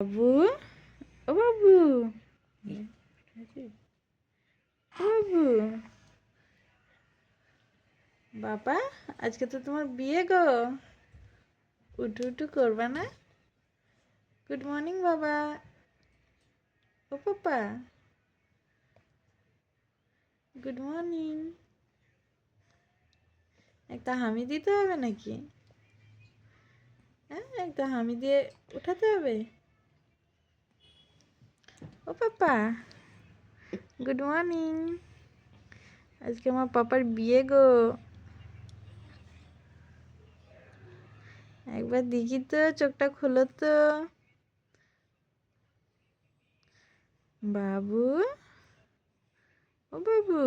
বাবু, ও বাবু, ও বাবু, বাবা, আজকে তো তোমার বিয়ে গো। উঠু উঠু করবা না? গুড মর্নিং বাবা। ও পাপা, গুড মর্নিং। একটা হামি দিতে হবে নাকি? হ্যাঁ, একটা হামি দিয়ে উঠাতে হবে। ও পাপা, গুড মর্নিং। আজকে আমার পাপার বিয়ে গো। একবার দেখি তো, চোখটা খোলো তো। বাবু, ও বাবু,